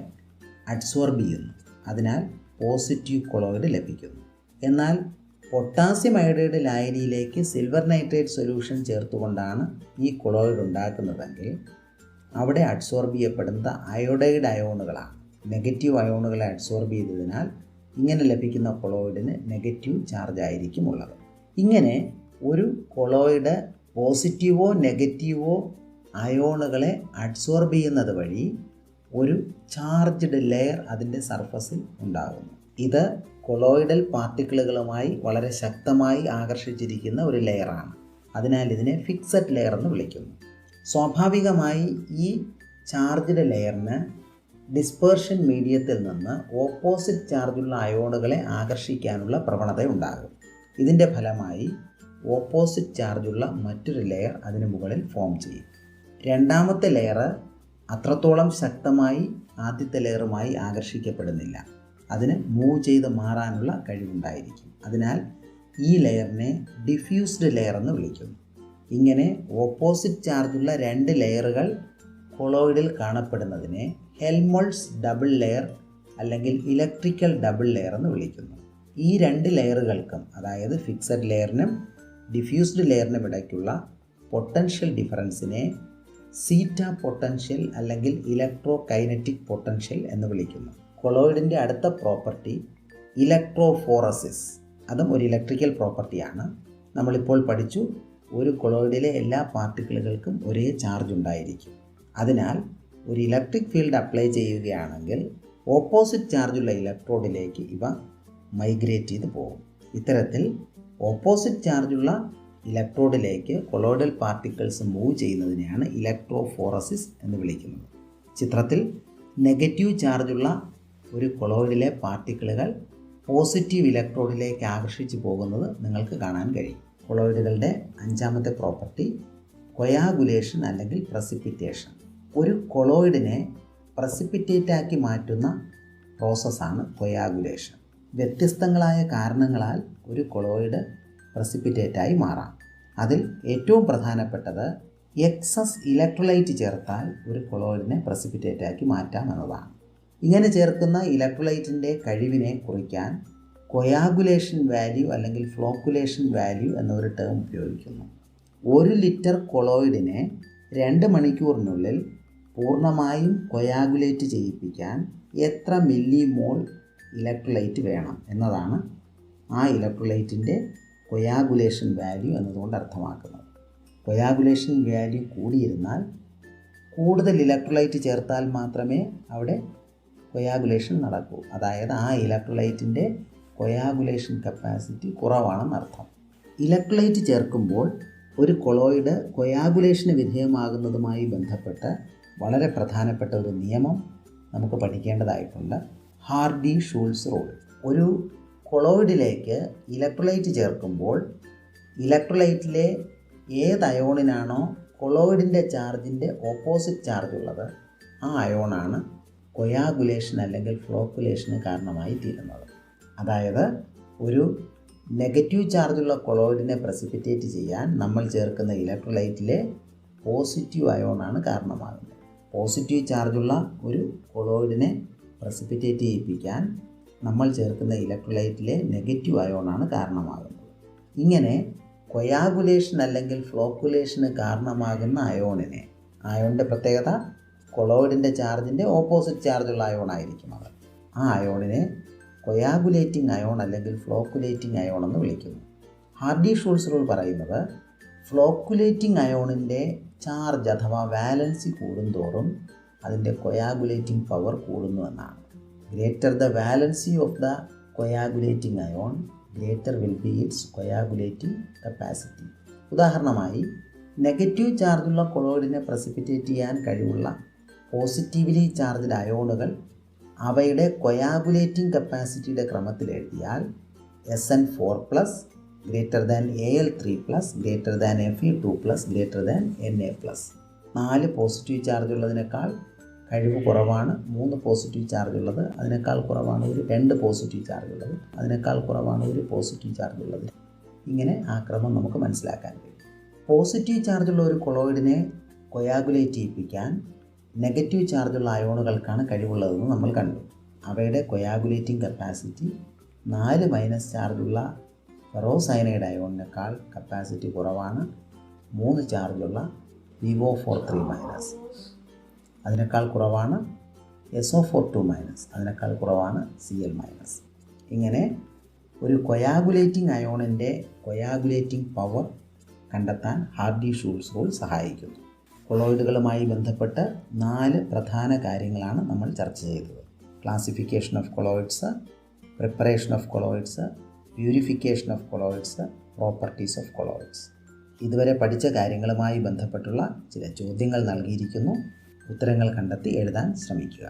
അഡ്സോർബ് ചെയ്യുന്നു. അതിനാൽ പോസിറ്റീവ് കൊളോയിഡ് ലഭിക്കുന്നു. എന്നാൽ പൊട്ടാസ്യം അയഡൈഡ് ലായനിയിലേക്ക് സിൽവർ നൈട്രേറ്റ് സൊല്യൂഷൻ ചേർത്തുകൊണ്ടാണ് ഈ കൊളോയിഡ് ഉണ്ടാക്കുന്നതെങ്കിൽ അവിടെ അഡ്സോർബ് ചെയ്യപ്പെടുന്ന അയോഡൈഡ് അയോണുകളാണ്. നെഗറ്റീവ് അയോണുകളെ അഡ്സോർബ് ചെയ്തതിനാൽ ഇങ്ങനെ ലഭിക്കുന്ന കൊളോയിഡിന് നെഗറ്റീവ് ചാർജ് ആയിരിക്കും ഉള്ളത്. ഇങ്ങനെ ഒരു കൊളോയിഡ് പോസിറ്റീവോ നെഗറ്റീവോ അയോണുകളെ അഡ്സോർബ് ചെയ്യുന്നത് വഴി ഒരു ചാർജ്ഡ് ലെയർ അതിൻ്റെ സർഫസിൽ ഉണ്ടാകുന്നു. ഇത് കൊളോയിഡൽ പാർട്ടിക്കിളുകളുമായി വളരെ ശക്തമായി ആകർഷിച്ചിരിക്കുന്ന ഒരു ലെയറാണ്. അതിനാൽ ഇതിനെ ഫിക്സഡ് ലെയർ എന്ന് വിളിക്കുന്നു. സ്വാഭാവികമായി ഈ ചാർജ്ഡ് ലെയറിന് ഡിസ്പേർഷൻ മീഡിയത്തിൽ നിന്ന് ഓപ്പോസിറ്റ് ചാർജുള്ള അയോണുകളെ ആകർഷിക്കാനുള്ള പ്രവണത ഉണ്ടാകും. ഇതിൻ്റെ ഫലമായി ഓപ്പോസിറ്റ് ചാർജുള്ള മറ്റൊരു ലെയർ അതിന് മുകളിൽ ഫോം ചെയ്യും. രണ്ടാമത്തെ ലെയർ അത്രത്തോളം ശക്തമായി ആദ്യത്തെ ലെയറുമായി ആകർഷിക്കപ്പെടുന്നില്ല. അതിന് മൂവ് ചെയ്ത് മാറാനുള്ള കഴിവുണ്ടായിരിക്കും. അതിനാൽ ഈ ലെയറിനെ ഡിഫ്യൂസ്ഡ് ലെയർ എന്ന് വിളിക്കുന്നു. ഇങ്ങനെ ഓപ്പോസിറ്റ് ചാർജുള്ള രണ്ട് ലെയറുകൾ കൊളോയിഡിൽ കാണപ്പെടുന്നതിനെ ഹെൽംഹോൾട്ട്സ് ഡബിൾ ലെയർ അല്ലെങ്കിൽ ഇലക്ട്രിക്കൽ ഡബിൾ ലെയർ എന്ന് വിളിക്കുന്നു. ഈ രണ്ട് ലെയറുകൾക്കും, അതായത് ഫിക്സഡ് ലെയറിനും ഡിഫ്യൂസ്ഡ് ലെയറിനും ഇടയ്ക്കുള്ള പൊട്ടൻഷ്യൽ ഡിഫറൻസിനെ സീറ്റ പൊട്ടൻഷ്യൽ അല്ലെങ്കിൽ ഇലക്ട്രോ കൈനറ്റിക് പൊട്ടൻഷ്യൽ എന്ന് വിളിക്കുന്നു. കൊളോയിഡിൻ്റെ അടുത്ത പ്രോപ്പർട്ടി ഇലക്ട്രോഫോറസിസ്, അതും ഒരു ഇലക്ട്രിക്കൽ പ്രോപ്പർട്ടിയാണ്. നമ്മളിപ്പോൾ പഠിച്ചു, ഒരു കൊളോയിഡിലെ എല്ലാ പാർട്ടിക്കിളുകൾക്കും ഒരേ ചാർജ് ഉണ്ടായിരിക്കും. അതിനാൽ ഒരു ഇലക്ട്രിക് ഫീൽഡ് അപ്ലൈ ചെയ്യുകയാണെങ്കിൽ ഓപ്പോസിറ്റ് ചാർജുള്ള ഇലക്ട്രോഡിലേക്ക് ഇവ മൈഗ്രേറ്റ് ചെയ്ത് പോകും. ഇത്തരത്തിൽ ഓപ്പോസിറ്റ് ചാർജുള്ള ഇലക്ട്രോഡിലേക്ക് കൊളോയിഡൽ പാർട്ടിക്കിൾസ് മൂവ് ചെയ്യുന്നതിനെയാണ് ഇലക്ട്രോഫോറസിസ് എന്ന് വിളിക്കുന്നത്. ചിത്രത്തിൽ നെഗറ്റീവ് ചാർജുള്ള ഒരു കൊളോയിഡിലെ പാർട്ടിക്കിളുകൾ പോസിറ്റീവ് ഇലക്ട്രോഡിലേക്ക് ആകർഷിച്ചു പോകുന്നത് നിങ്ങൾക്ക് കാണാൻ കഴിയും. കൊളോയിഡുകളുടെ അഞ്ചാമത്തെ പ്രോപ്പർട്ടി കൊയാഗുലേഷൻ അല്ലെങ്കിൽ പ്രസിപ്പിറ്റേഷൻ. ഒരു കൊളോയിഡിനെ പ്രസിപ്പിറ്റേറ്റാക്കി മാറ്റുന്ന പ്രോസസ്സാണ് കൊയാഗുലേഷൻ. വ്യത്യസ്തങ്ങളായ കാരണങ്ങളാൽ ഒരു കൊളോയിഡ് പ്രസിപ്പിറ്റേറ്റായി മാറാം. അതിൽ ഏറ്റവും പ്രധാനപ്പെട്ടത് എക്സസ് ഇലക്ട്രോലൈറ്റ് ചേർത്താൽ ഒരു കൊളോയിഡിനെ പ്രസിപ്പിറ്റേറ്റാക്കി മാറ്റാം എന്നതാണ്. ഇങ്ങനെ ചേർക്കുന്ന ഇലക്ട്രോലൈറ്റിൻ്റെ കഴിവിനെ കുറിക്കാൻ കൊയാഗുലേഷൻ വാല്യൂ അല്ലെങ്കിൽ ഫ്ലോക്കുലേഷൻ വാല്യൂ എന്നൊരു ടേം ഉപയോഗിക്കുന്നു. 1 ലിറ്റർ കൊളോയിഡിനെ 2 മണിക്കൂറിനുള്ളിൽ പൂർണ്ണമായും കൊയാഗുലേറ്റ് ചെയ്യിപ്പിക്കാൻ എത്ര മില്ലി മോൾ ഇലക്ട്രോലൈറ്റ് വേണം എന്നതാണ് ആ ഇലക്ട്രോലൈറ്റിൻ്റെ കൊയാഗുലേഷൻ വാല്യൂ എന്നതുകൊണ്ട് അർത്ഥമാക്കുന്നത്. കൊയാഗുലേഷൻ വാല്യൂ കൂടിയിരുന്നാൽ കൂടുതൽ ഇലക്ട്രോലൈറ്റ് ചേർത്താൽ മാത്രമേ അവിടെ കൊയാഗുലേഷൻ നടക്കൂ. അതായത് ആ ഇലക്ട്രോലൈറ്റിൻ്റെ കൊയാഗുലേഷൻ കപ്പാസിറ്റി കുറവാണെന്നർത്ഥം. ഇലക്ട്രോലൈറ്റ് ചേർക്കുമ്പോൾ ഒരു കൊളോയിഡ് കൊയാഗുലേഷന് വിധേയമാകുന്നതുമായി ബന്ധപ്പെട്ട് വളരെ പ്രധാനപ്പെട്ട ഒരു നിയമം നമുക്ക് പഠിക്കേണ്ടതായിട്ടുണ്ട്. Hardy-Schulze rule. ഒരു കൊളോയിഡിലേക്ക് ഇലക്ട്രോലൈറ്റ് ചേർക്കുമ്പോൾ ഇലക്ട്രോലൈറ്റിലെ ഏത് അയോണിനാണോ കൊളോയിഡിൻ്റെ ചാർജിൻ്റെ ഓപ്പോസിറ്റ് ചാർജ് ഉള്ളത്, ആ അയോണാണ് കൊയാഗുലേഷൻ അല്ലെങ്കിൽ ഫ്ലോക്കുലേഷന് കാരണമായി തീരുന്നത്. അതായത് ഒരു നെഗറ്റീവ് ചാർജുള്ള കൊളോയിഡിനെ പ്രസിപ്പിറ്റേറ്റ് ചെയ്യാൻ നമ്മൾ ചേർക്കുന്ന ഇലക്ട്രോലൈറ്റിലെ പോസിറ്റീവ് അയോണാണ് കാരണമാകുന്നത്. പോസിറ്റീവ് ചാർജുള്ള ഒരു കൊളോയിഡിനെ പ്രസിപ്പിറ്റേറ്റ് ചെയ്യിപ്പിക്കാൻ നമ്മൾ ചേർക്കുന്ന ഇലക്ട്രോലൈറ്റിലെ നെഗറ്റീവ് അയോണാണ് കാരണമാകുന്നത്. ഇങ്ങനെ കൊയാഗുലേഷൻ അല്ലെങ്കിൽ ഫ്ലോക്കുലേഷന് കാരണമാകുന്ന അയോണിനെ, അയോണിൻ്റെ പ്രത്യേകത കൊളോയിഡിൻ്റെ ചാർജിൻ്റെ ഓപ്പോസിറ്റ് ചാർജുള്ള അയോൺ ആയിരിക്കും അത്. ആ അയോണിനെ കൊയാഗുലേറ്റിംഗ് അയോൺ അല്ലെങ്കിൽ ഫ്ലോക്കുലേറ്റിംഗ് അയോൺ എന്ന് വിളിക്കുന്നു. ഹാർഡി-ഷൂൾസ് റൂൾ പറയുന്നത് ഫ്ലോക്കുലേറ്റിംഗ് അയോണിൻ്റെ ചാർജ് അഥവാ വാലൻസി കൂടുന്തോറും അതിൻ്റെ കൊയാഗുലേറ്റിംഗ് പവർ കൂടുന്നു എന്നാണ്. Greater the valency of the coagulating ion, greater will be it's coagulating capacity. ഉദാഹരണമായി, നെഗറ്റീവ് ചാർജുള്ള കൊളോയിഡിനെ പ്രസിപ്പിറ്റേറ്റ് ചെയ്യാൻ കഴിവുള്ള പോസിറ്റീവ്ലി ചാർജ്ഡ് അയോണുകൾ അവയുടെ കൊയാഗുലേറ്റിംഗ് കപ്പാസിറ്റിയുടെ ക്രമത്തിൽ എഴുതിയാൽ Sn4+ greater than Al3+, greater than Fe2+, greater than Na+. 4 positive charge ഉള്ളതിനേക്കാൾ കഴിവ് കുറവാണ്, 3 പോസിറ്റീവ് ചാർജ് ഉള്ളത് അതിനേക്കാൾ കുറവാണ്, 2 പോസിറ്റീവ് ചാർജ് ഉള്ളത് അതിനേക്കാൾ കുറവാണ്, 1 പോസിറ്റീവ് ചാർജ് ഉള്ളത്. ഇങ്ങനെ ആ ക്രമം നമുക്ക് മനസ്സിലാക്കാൻ കഴിയും. പോസിറ്റീവ് ചാർജുള്ള ഒരു കൊളോയിഡിനെ കൊയാഗുലേറ്റ് ചെയ്യിപ്പിക്കാൻ നെഗറ്റീവ് ചാർജുള്ള അയോണുകൾക്കാണ് കഴിവുള്ളതെന്ന് നമ്മൾ കണ്ടു. അവയുടെ കൊയാഗുലേറ്റിംഗ് കപ്പാസിറ്റി 4- ചാർജുള്ള ഫെറോസയനൈഡ് അയോണിനേക്കാൾ കപ്പാസിറ്റി കുറവാണ്. 3 ചാർജുള്ള PO43- അതിനേക്കാൾ കുറവാണ്. SO42- അതിനേക്കാൾ കുറവാണ് Cl-. ഇങ്ങനെ ഒരു കൊയാഗുലേറ്റിംഗ് അയോണിൻ്റെ കൊയാഗുലേറ്റിംഗ് പവർ കണ്ടെത്താൻ ഹാർഡി-ഷൂൾസ് റൂൾ സഹായിക്കുന്നു. കൊളോയിഡുകളുമായി ബന്ധപ്പെട്ട് 4 പ്രധാന കാര്യങ്ങളാണ് നമ്മൾ ചർച്ച ചെയ്തത്. Classification of colloids, preparation of colloids, purification of colloids, properties of colloids. ഇതുവരെ പഠിച്ച കാര്യങ്ങളുമായി ബന്ധപ്പെട്ടുള്ള ചില ചോദ്യങ്ങൾ നൽകിയിരിക്കുന്നു. ഉത്തരങ്ങൾ കണ്ടെത്തി എഴുതാൻ ശ്രമിക്കുക.